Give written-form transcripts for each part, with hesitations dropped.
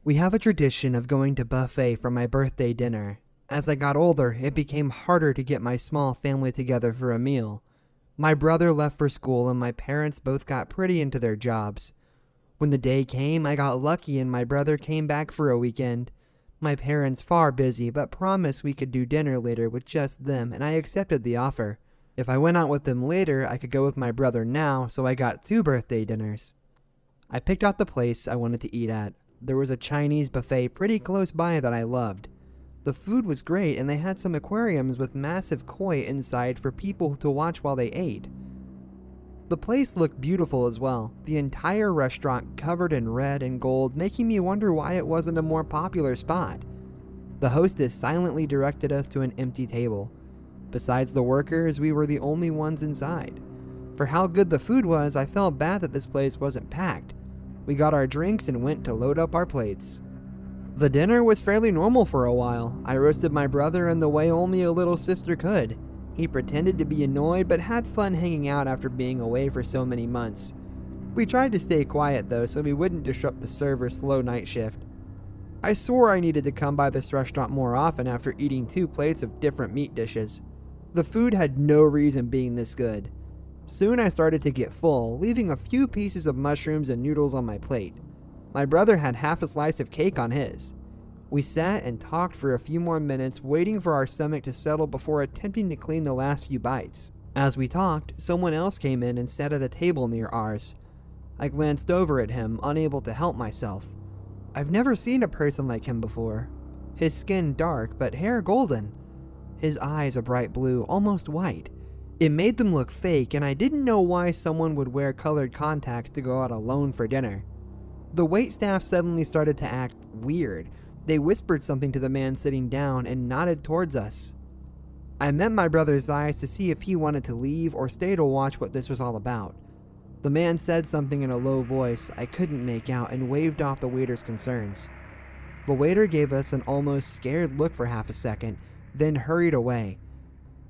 We have a tradition of going to buffet for my birthday dinner. As I got older, it became harder to get my small family together for a meal. My brother left for school and my parents both got pretty into their jobs. When the day came, I got lucky and my brother came back for a weekend. My parents far busy, but promised we could do dinner later with just them, and I accepted the offer. If I went out with them later, I could go with my brother now, so I got 2 birthday dinners. I picked out the place I wanted to eat at. There was a Chinese buffet pretty close by that I loved. The food was great and they had some aquariums with massive koi inside for people to watch while they ate. The place looked beautiful as well, the entire restaurant covered in red and gold, making me wonder why it wasn't a more popular spot. The hostess silently directed us to an empty table. Besides the workers, we were the only ones inside. For how good the food was, I felt bad that this place wasn't packed. We got our drinks and went to load up our plates. The dinner was fairly normal for a while. I roasted my brother in the way only a little sister could. He pretended to be annoyed but had fun hanging out after being away for so many months. We tried to stay quiet though so we wouldn't disrupt the server's slow night shift. I swore I needed to come by this restaurant more often after eating 2 plates of different meat dishes. The food had no reason being this good. Soon I started to get full, leaving a few pieces of mushrooms and noodles on my plate. My brother had half a slice of cake on his. We sat and talked for a few more minutes, waiting for our stomach to settle before attempting to clean the last few bites. As we talked, someone else came in and sat at a table near ours. I glanced over at him, unable to help myself. I've never seen a person like him before. His skin dark, but hair golden. His eyes a bright blue, almost white. It made them look fake, and I didn't know why someone would wear colored contacts to go out alone for dinner. The waitstaff suddenly started to act weird. They whispered something to the man sitting down and nodded towards us. I met my brother's eyes to see if he wanted to leave or stay to watch what this was all about. The man said something in a low voice I couldn't make out and waved off the waiter's concerns. The waiter gave us an almost scared look for half a second, then hurried away.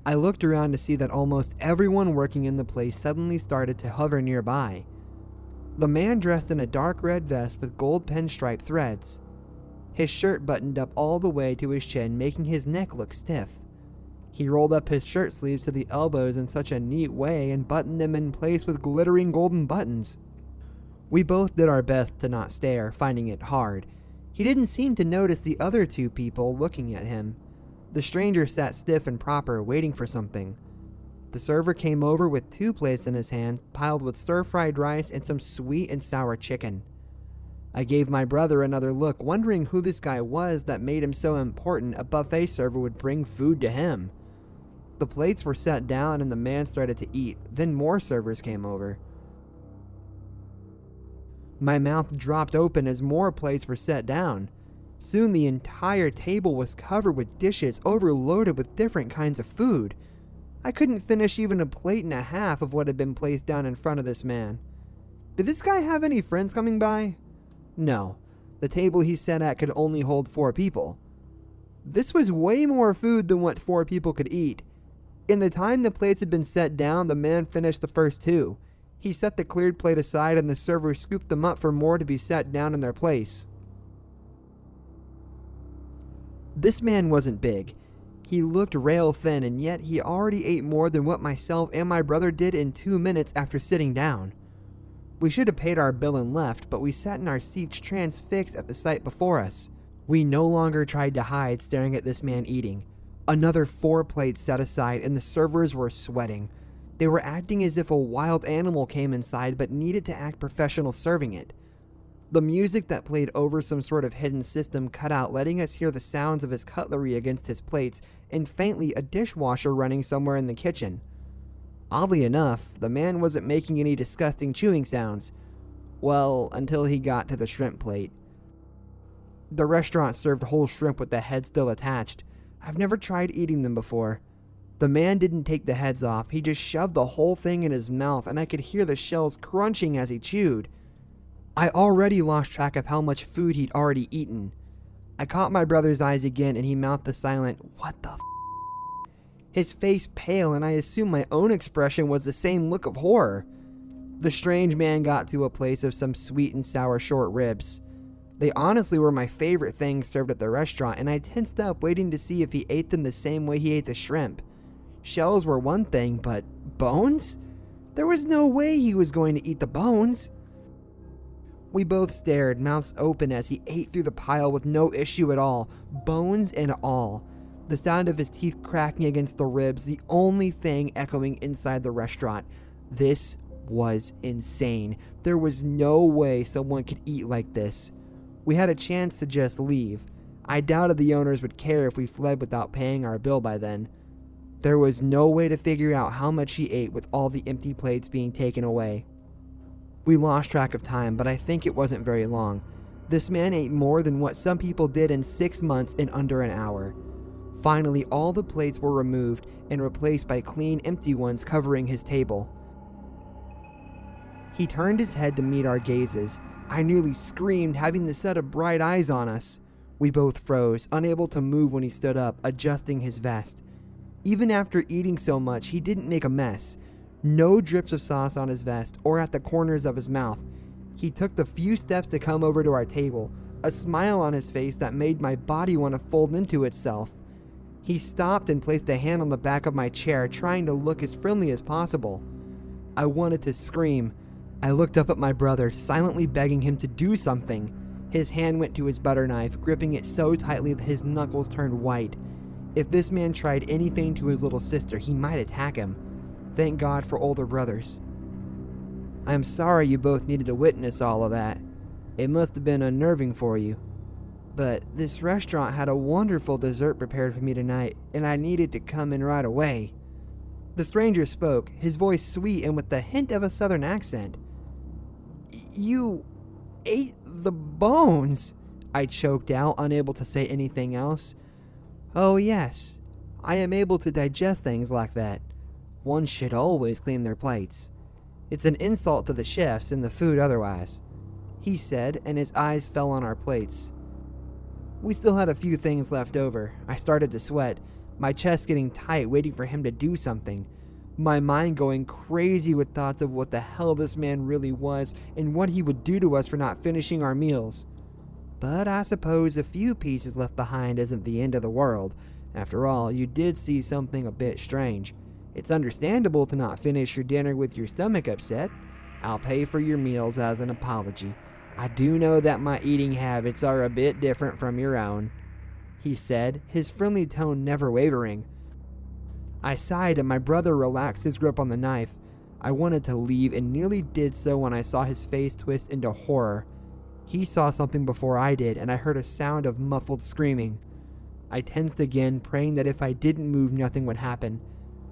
I looked around to see that almost everyone working in the place suddenly started to hover nearby. The man dressed in a dark red vest with gold pinstripe threads. His shirt buttoned up all the way to his chin, making his neck look stiff. He rolled up his shirt sleeves to the elbows in such a neat way and buttoned them in place with glittering golden buttons. We both did our best to not stare, finding it hard. He didn't seem to notice the other 2 people looking at him. The stranger sat stiff and proper, waiting for something. The server came over with 2 plates in his hands, piled with stir-fried rice and some sweet and sour chicken. I gave my brother another look, wondering who this guy was that made him so important a buffet server would bring food to him. The plates were set down and the man started to eat, then more servers came over. My mouth dropped open as more plates were set down. Soon the entire table was covered with dishes overloaded with different kinds of food. I couldn't finish even a plate and a half of what had been placed down in front of this man. Did this guy have any friends coming by? No. The table he sat at could only hold 4 people. This was way more food than what 4 people could eat. In the time the plates had been set down, the man finished the first 2. He set the cleared plate aside and the server scooped them up for more to be set down in their place. This man wasn't big. He looked rail thin, and yet he already ate more than what myself and my brother did in 2 minutes after sitting down. We should have paid our bill and left, but we sat in our seats transfixed at the sight before us. We no longer tried to hide staring at this man eating. Another 4 plates set aside, and the servers were sweating. They were acting as if a wild animal came inside but needed to act professional serving it. The music that played over some sort of hidden system cut out, letting us hear the sounds of his cutlery against his plates, and faintly a dishwasher running somewhere in the kitchen. Oddly enough, the man wasn't making any disgusting chewing sounds. Well, until he got to the shrimp plate. The restaurant served whole shrimp with the head still attached. I've never tried eating them before. The man didn't take the heads off, he just shoved the whole thing in his mouth, and I could hear the shells crunching as he chewed. I already lost track of how much food he'd already eaten. I caught my brother's eyes again and he mouthed the silent, "What the f***?" His face pale, and I assumed my own expression was the same look of horror. The strange man got to a place of some sweet and sour short ribs. They honestly were my favorite things served at the restaurant, and I tensed up waiting to see if he ate them the same way he ate the shrimp. Shells were one thing, but bones? There was no way he was going to eat the bones. We both stared, mouths open, as he ate through the pile with no issue at all, bones and all. The sound of his teeth cracking against the ribs, the only thing echoing inside the restaurant. This was insane. There was no way someone could eat like this. We had a chance to just leave. I doubted the owners would care if we fled without paying our bill by then. There was no way to figure out how much he ate with all the empty plates being taken away. We lost track of time, but I think it wasn't very long. This man ate more than what some people did in 6 months in under an hour. Finally, all the plates were removed and replaced by clean, empty ones covering his table. He turned his head to meet our gazes. I nearly screamed, having the set of bright eyes on us. We both froze, unable to move when he stood up, adjusting his vest. Even after eating so much, he didn't make a mess. No drips of sauce on his vest or at the corners of his mouth. He took the few steps to come over to our table, a smile on his face that made my body want to fold into itself. He stopped and placed a hand on the back of my chair, trying to look as friendly as possible. I wanted to scream. I looked up at my brother, silently begging him to do something. His hand went to his butter knife, gripping it so tightly that his knuckles turned white. If this man tried anything to his little sister, he might attack him. Thank God for older brothers. I am sorry you both needed to witness all of that. It must have been unnerving for you. But this restaurant had a wonderful dessert prepared for me tonight, and I needed to come in right away. The stranger spoke, his voice sweet and with the hint of a southern accent. You ate the bones, I choked out, unable to say anything else. Oh yes, I am able to digest things like that. One should always clean their plates. It's an insult to the chefs and the food otherwise, he said, and his eyes fell on our plates. We still had a few things left over. I started to sweat, my chest getting tight, waiting for him to do something. My mind going crazy with thoughts of what the hell this man really was and what he would do to us for not finishing our meals. But I suppose a few pieces left behind isn't the end of the world. After all, you did see something a bit strange. It's understandable to not finish your dinner with your stomach upset. I'll pay for your meals as an apology. I do know that my eating habits are a bit different from your own, he said, his friendly tone never wavering. I sighed and my brother relaxed his grip on the knife. I wanted to leave and nearly did so when I saw his face twist into horror. He saw something before I did, and I heard a sound of muffled screaming. I tensed again, praying that if I didn't move, nothing would happen.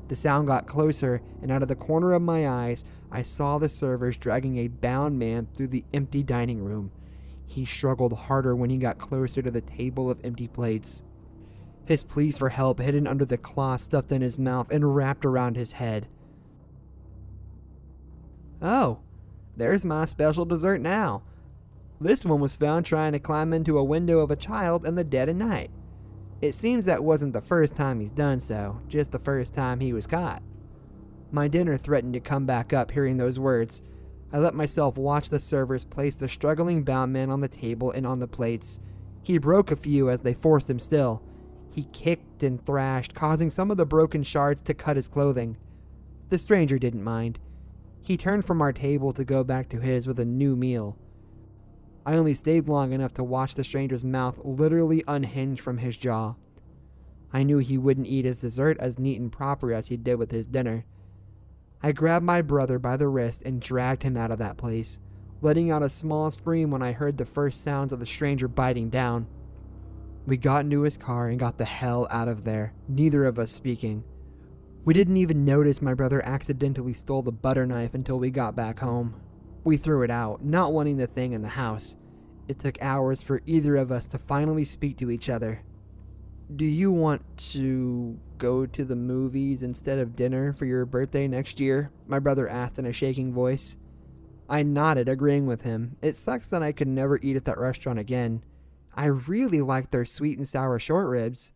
The sound got closer, and out of the corner of my eyes, I saw the servers dragging a bound man through the empty dining room. He struggled harder when he got closer to the table of empty plates. His pleas for help hidden under the cloth stuffed in his mouth and wrapped around his head. Oh, there's my special dessert now. This one was found trying to climb into a window of a child in the dead of night. It seems that wasn't the first time he's done so, just the first time he was caught. My dinner threatened to come back up hearing those words. I let myself watch the servers place the struggling bound man on the table and on the plates. He broke a few as they forced him still. He kicked and thrashed, causing some of the broken shards to cut his clothing. The stranger didn't mind. He turned from our table to go back to his with a new meal. I only stayed long enough to watch the stranger's mouth literally unhinge from his jaw. I knew he wouldn't eat his dessert as neat and proper as he did with his dinner. I grabbed my brother by the wrist and dragged him out of that place, letting out a small scream when I heard the first sounds of the stranger biting down. We got into his car and got the hell out of there, neither of us speaking. We didn't even notice my brother accidentally stole the butter knife until we got back home. We threw it out, not wanting the thing in the house. It took hours for either of us to finally speak to each other. Do you want to go to the movies instead of dinner for your birthday next year? My brother asked in a shaking voice. I nodded, agreeing with him. It sucks that I could never eat at that restaurant again. I really liked their sweet and sour short ribs.